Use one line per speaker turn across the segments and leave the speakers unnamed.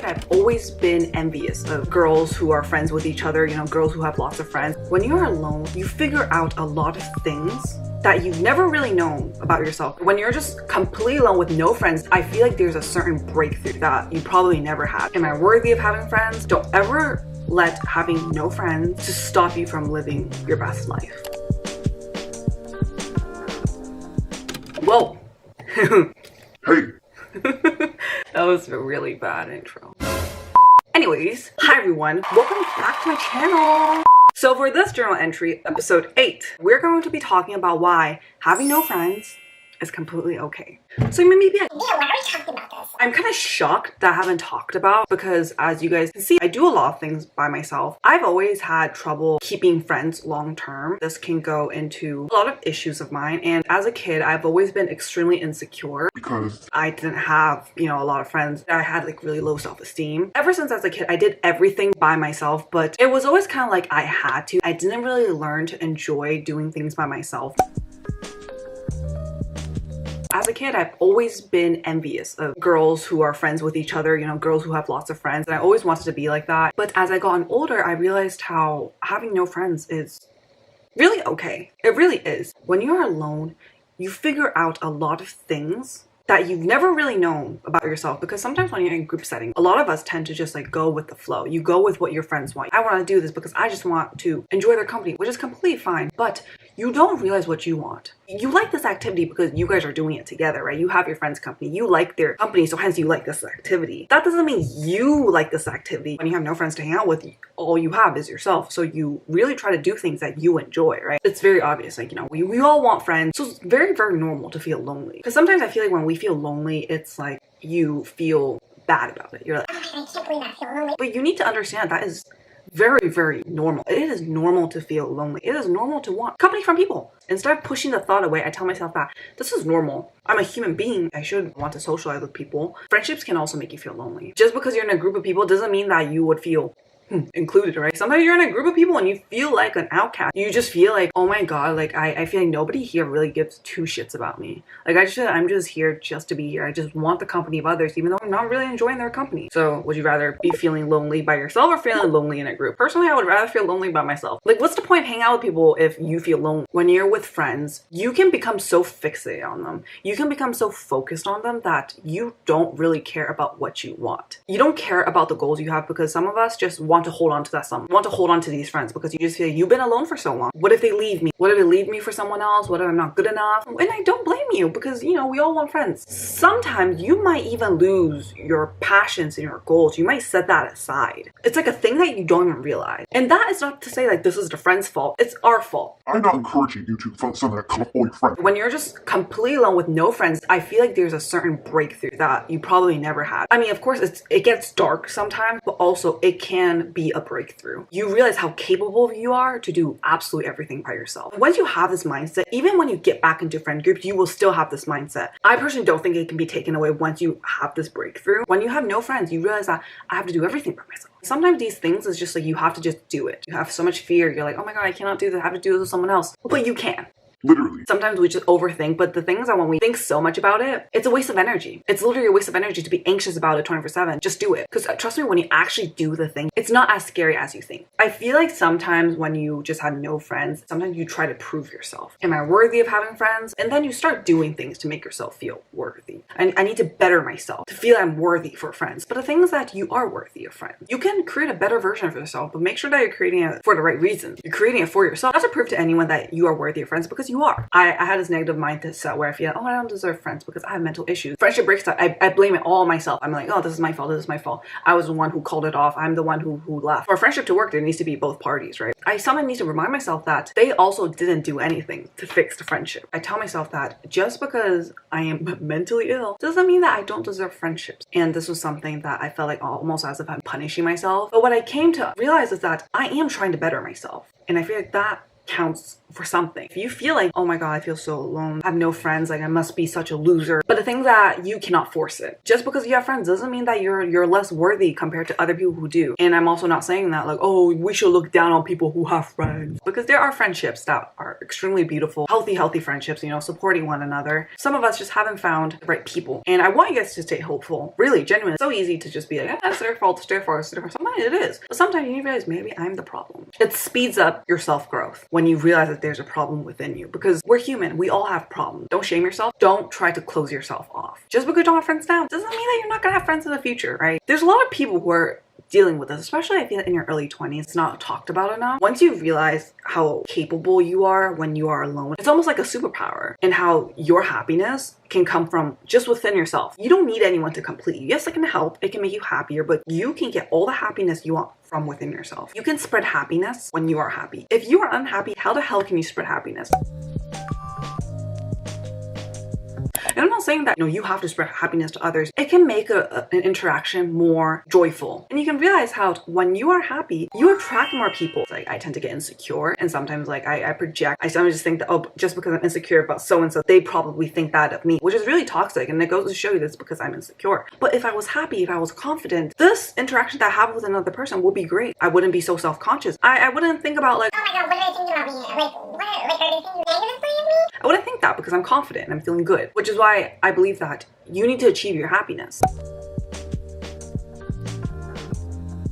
kid, I've always been envious of girls who are friends with each other, you know, girls who have lots of friends. When you're alone, you figure out a lot of things that you've never really known about yourself. When you're just completely alone with no friends, I feel like there's a certain breakthrough that you probably never had. Am I worthy of having friends? Don't ever let having no friends to stop you from living your best life. Whoa.
Hey.
That was a really bad intro. Anyways, hi everyone, welcome back to my channel. So for this journal entry, episode 8, we're going to be talking about why having no friends is completely okay. So you may be like,
yeah, why are we talking about this?
I'm kind of shocked that I haven't talked about, because as you guys can see, I do a lot of things by myself. I've always had trouble keeping friends long term. This can go into a lot of issues of mine, and as a kid, I've always been extremely insecure
Because
I didn't have, you know, a lot of friends. I had like really low self-esteem. Ever since as a kid, I did everything by myself, but it was always kind of like I had to. I didn't really learn to enjoy doing things by myself. As a kid, I've always been envious of girls who are friends with each other, you know, girls who have lots of friends, and I always wanted to be like that. But as I got older, I realized how having no friends is really okay. It really is. When you're alone, you figure out a lot of things that you've never really known about yourself, because sometimes when you're in group setting, a lot of us tend to just like go with the flow. You go with what your friends want. I want to do this because I just want to enjoy their company, which is completely fine, but you don't realize what you want. You like this activity because you guys are doing it together, right? You have your friends' company, you like their company, so hence you like this activity. That doesn't mean you like this activity. When you have no friends to hang out with, all you have is yourself, so you really try to do things that you enjoy, right? It's very obvious, like, you know, we all want friends, so it's very, very normal to feel lonely. Because sometimes I feel like when we feel lonely, it's like you feel bad about it. You're like,
Oh my god, I can't believe I feel lonely.
but you need to understand that is very, very normal. It is normal to feel lonely. It is normal to want company from people. Instead of pushing the thought away, I tell myself that this is normal. I'm a human being. I should want to socialize with people. Friendships can also make you feel lonely. Just because you're in a group of people doesn't mean that you would feel included, right? Sometimes you're in a group of people and you feel like an outcast. You just feel like, oh my god, like I feel like nobody here really gives two shits about me. Like I'm just here just to be here. I just want the company of others, even though I'm not really enjoying their company. So would you rather be feeling lonely by yourself or feeling lonely in a group? Personally, I would rather feel lonely by myself. Like, what's the point of hanging out with people if you feel lonely? When you're with friends, you can become so fixated on them. You can become so focused on them that you don't really care about what you want. You don't care about the goals you have, because some of us just want to hold on to that someone, want to hold on to these friends because you just feel like you've been alone for so long. What if they leave me? What if they leave me for someone else? What if I'm not good enough? And I don't blame you, because, you know, we all want friends. Sometimes you might even lose your passions and your goals. You might set that aside. It's like a thing that you don't even realize. And that is not to say like this is the friend's fault. It's our fault.
I'm not encouraging you to find something that come all your friends.
When you're just completely alone with no friends, I feel like there's a certain breakthrough that you probably never had. I mean, of course, it gets dark sometimes, but also it can be a breakthrough. You realize how capable you are to do absolutely everything by yourself. Once you have this mindset, even when you get back into friend groups, you will still have this mindset. I personally don't think it can be taken away once you have this breakthrough. When you have no friends, you realize that I have to do everything by myself. Sometimes these things is just like you have to just do it. You have so much fear. You're like, oh my god, I cannot do this. I have to do this with someone else. But you can.
Literally.
Sometimes we just overthink, but the thing is that when we think so much about it, it's a waste of energy. It's literally a waste of energy to be anxious about it 24/7. Just do it. Because trust me, when you actually do the thing, it's not as scary as you think. I feel like sometimes when you just have no friends, sometimes you try to prove yourself. Am I worthy of having friends? And then you start doing things to make yourself feel worthy. I need to better myself to feel I'm worthy for friends. But the thing is that you are worthy of friends. You can create a better version of yourself, but make sure that you're creating it for the right reasons. You're creating it for yourself, not to prove to anyone that you are worthy of friends, because you are. I had this negative mindset where I feel, oh, I don't deserve friends because I have mental issues. Friendship breaks up, I blame it all on myself. I'm like, oh, this is my fault, this is my fault. I was the one who called it off. I'm the one who left. For a friendship to work, there needs to be both parties, right? I sometimes need to remind myself that they also didn't do anything to fix the friendship. I tell myself that just because I am mentally ill doesn't mean that I don't deserve friendships. And this was something that I felt like almost as if I'm punishing myself. But what I came to realize is that I am trying to better myself. And I feel like that counts for something. If you feel like, oh my god, I feel so alone, I have no friends, like I must be such a loser. But the thing that you cannot force it. Just because you have friends doesn't mean that you're less worthy compared to other people who do. And I'm also not saying that like, oh, we should look down on people who have friends. Because there are friendships that are extremely beautiful, healthy friendships, you know, supporting one another. Some of us just haven't found the right people. And I want you guys to stay hopeful. Really, genuinely. It's so easy to just be like, that's their fault, it's their fault, it's their fault. Sometimes it is. But sometimes you realize maybe I'm the problem. It speeds up your self-growth when you realize that there's a problem within you, because we're human. We all have problems. Don't shame yourself. Don't try to close yourself off. Just because you don't have friends now doesn't mean that you're not gonna have friends in the future, right? There's a lot of people who are dealing with this, especially I feel in your early 20s. It's not talked about enough. Once you realize how capable you are when you are alone, it's almost like a superpower, and how your happiness can come from just within yourself. You don't need anyone to complete you. Yes, it can help, it can make you happier, but you can get all the happiness you want from within yourself. You can spread happiness when you are happy. If you are unhappy, how the hell can you spread happiness? And I'm not saying that, you know, you have to spread happiness to others. It can make an interaction more joyful. And you can realize how when you are happy, you attract more people. Like, I tend to get insecure, and sometimes like I project. I sometimes just think that, oh, just because I'm insecure about so-and-so, they probably think that of me, which is really toxic. And it goes to show you this because I'm insecure. But if I was happy, if I was confident, this interaction that I have with another person will be great. I wouldn't be so self-conscious. I wouldn't think about like,
Oh my god, what are they thinking about me? Like, are they thinking negatively of me?
I wouldn't think that because I'm confident and I'm feeling good, which is why I believe that you need to achieve your happiness.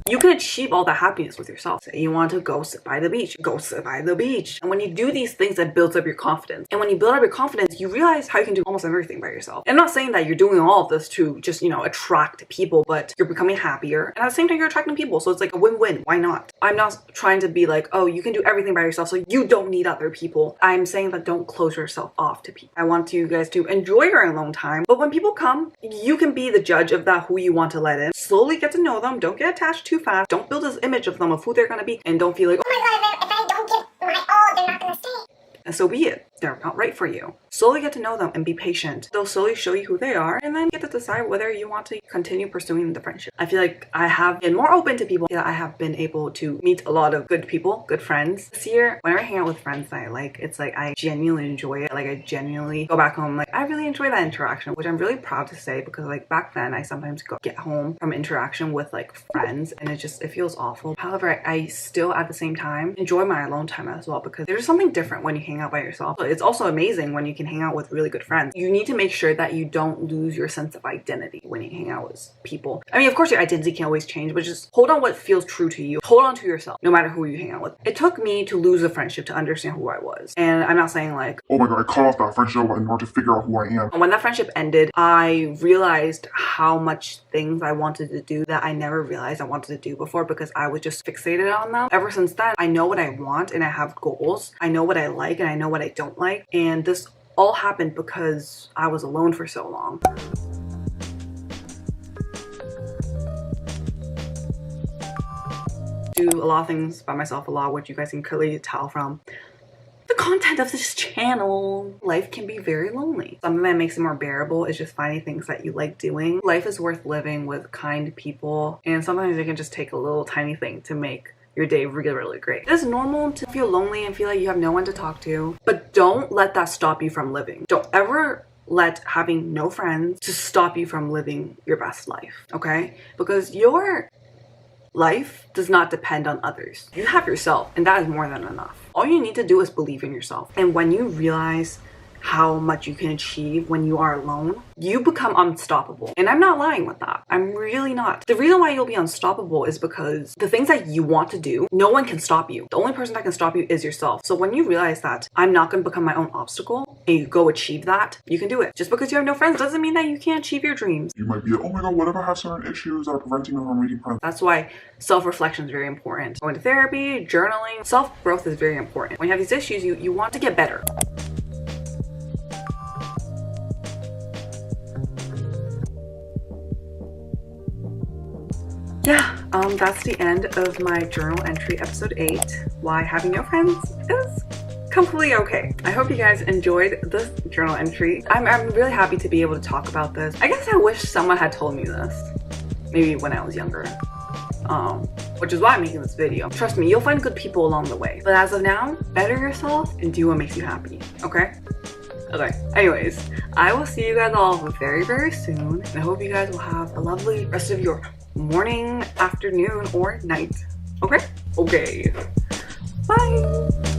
You can achieve all that happiness with yourself. Say you want to go sit by the beach, go sit by the beach. And when you do these things, that builds up your confidence. And when you build up your confidence, you realize how you can do almost everything by yourself. And I'm not saying that you're doing all of this to just, you know, attract people, but you're becoming happier. And at the same time, you're attracting people. So it's like a win-win. Why not? I'm not trying to be like, oh, you can do everything by yourself, so you don't need other people. I'm saying that don't close yourself off to people. I want you guys to enjoy your alone time. But when people come, you can be the judge of that, who you want to let in. Slowly get to know them. Don't get attached too fast. Don't build this image of them, of who they're gonna be, and don't feel like,
Oh my god, if I don't give my all, they're not gonna stay.
and so be it. They're not right for you. Slowly get to know them and be patient. They'll slowly show you who they are, and then get to decide whether you want to continue pursuing the friendship. I feel like I have been more open to people. I have been able to meet a lot of good people, good friends. This year, whenever I hang out with friends that I like, it's like I genuinely enjoy it. Like I genuinely go back home, like I really enjoy that interaction, which I'm really proud to say, because like back then I sometimes get home from interaction with like friends and it feels awful. However, I still at the same time enjoy my alone time as well, because there's something different when you hang out by yourself. But it's also amazing when you can hang out with really good friends. You need to make sure that you don't lose your sense of identity when you hang out with people. I mean, of course your identity can always change, but just hold on what feels true to you. Hold on to yourself, no matter who you hang out with. It took me to lose a friendship to understand who I was. And I'm not saying like,
Oh my god, I cut off that friendship in order to figure out who I am.
when that friendship ended, I realized how much things I wanted to do that I never realized I wanted to do before, because I was just fixated on them. Ever since then, I know what I want and I have goals. I know what I like and I know what I don't like. And this all happened because I was alone for so long. Do a lot of things by myself a lot, which you guys can clearly tell from the content of this channel. Life can be very lonely. Something that makes it more bearable is just finding things that you like doing. Life is worth living with kind people, and sometimes it can just take a little tiny thing to make your day really great. It is normal to feel lonely and feel like you have no one to talk to, but don't let that stop you from living. Don't ever let having no friends to stop you from living your best life, okay? Because your life does not depend on others. You have yourself, and that is more than enough. All you need to do is believe in yourself. And when you realize how much you can achieve when you are alone, you become unstoppable. And I'm not lying with that. I'm really not. The reason why you'll be unstoppable is because the things that you want to do, no one can stop you. The only person that can stop you is yourself. So when you realize that I'm not going to become my own obstacle, and you go achieve that, you can do it. Just because you have no friends doesn't mean that you can't achieve your dreams.
You might be like, oh my god, what if I have certain issues that are preventing me from meeting friends?
That's why self-reflection is very important. Going to therapy, journaling, self-growth is very important. When you have these issues, you want to get better. Yeah, that's the end of my journal entry episode 8. Why having no friends is completely okay. I hope you guys enjoyed this journal entry. I'm really happy to be able to talk about this. I guess I wish someone had told me this, maybe when I was younger, which is why I'm making this video. Trust me, you'll find good people along the way. But as of now, better yourself and do what makes you happy, okay? Okay, anyways, I will see you guys all very, very soon. And I hope you guys will have a lovely rest of your morning, afternoon, or night. Okay? Okay. Bye!